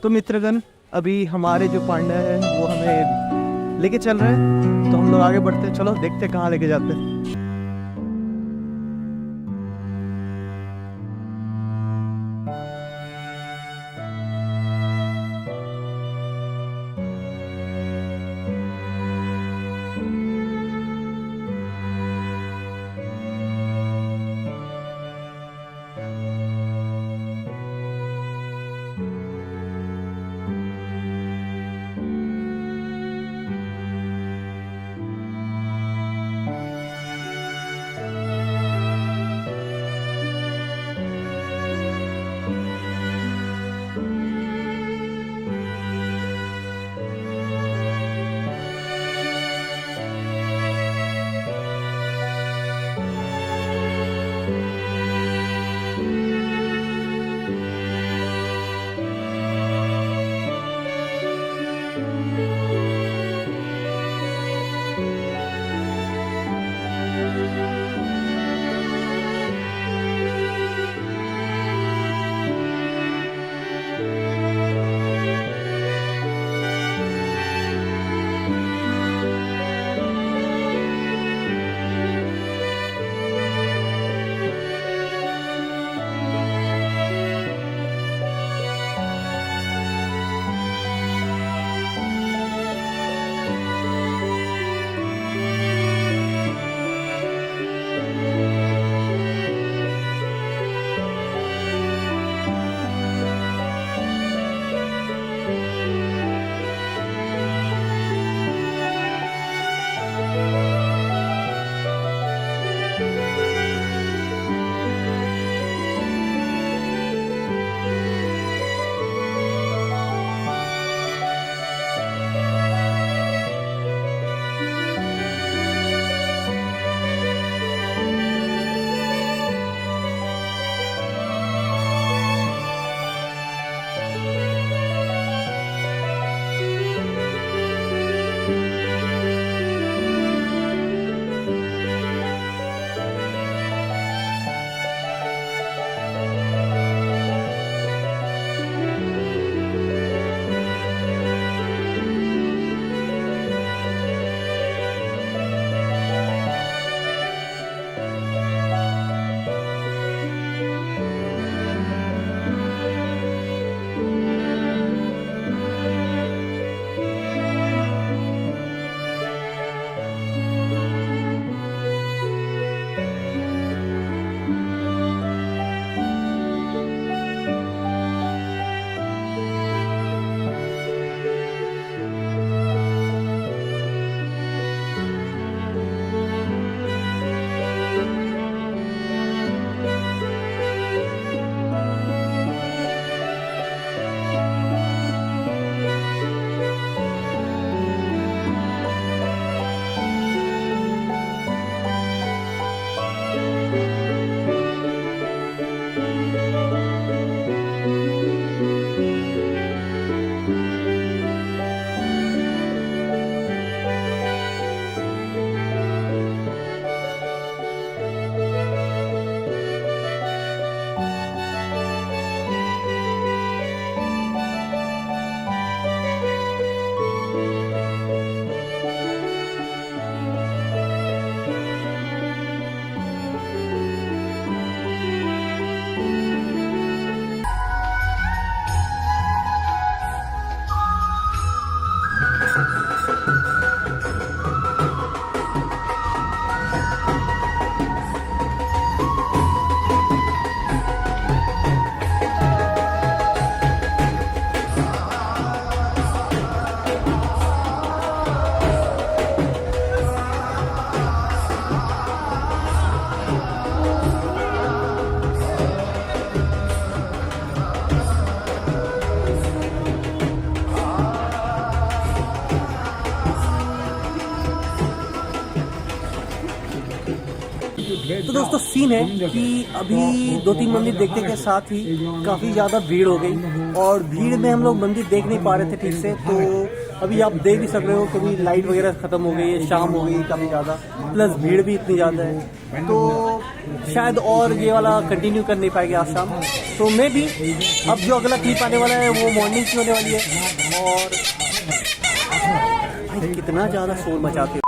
तो मित्रगण, अभी हमारे जो पांडा है वो हमें लेके चल रहे हैं, तो हम लोग आगे बढ़ते हैं। चलो देखते हैं कहाँ लेके जाते हैं। तो दोस्तों सीन है कि अभी 2-3 मंदिर देखने के साथ ही काफ़ी ज़्यादा भीड़ हो गई, और भीड़ में हम लोग मंदिर देख नहीं पा रहे थे ठीक से। तो अभी आप देख ही सक रहे हो, कभी लाइट वगैरह ख़त्म हो गई है, शाम हो गई काफ़ी ज़्यादा, प्लस भीड़ भी इतनी ज़्यादा है, तो शायद और ये वाला कंटिन्यू कर नहीं पाएंगे आज शाम। तो मैं भी अब जो अगला क्लिप आने वाला है वो मॉर्निंग की होने वाली है। और कितना ज़्यादा शोर मचाते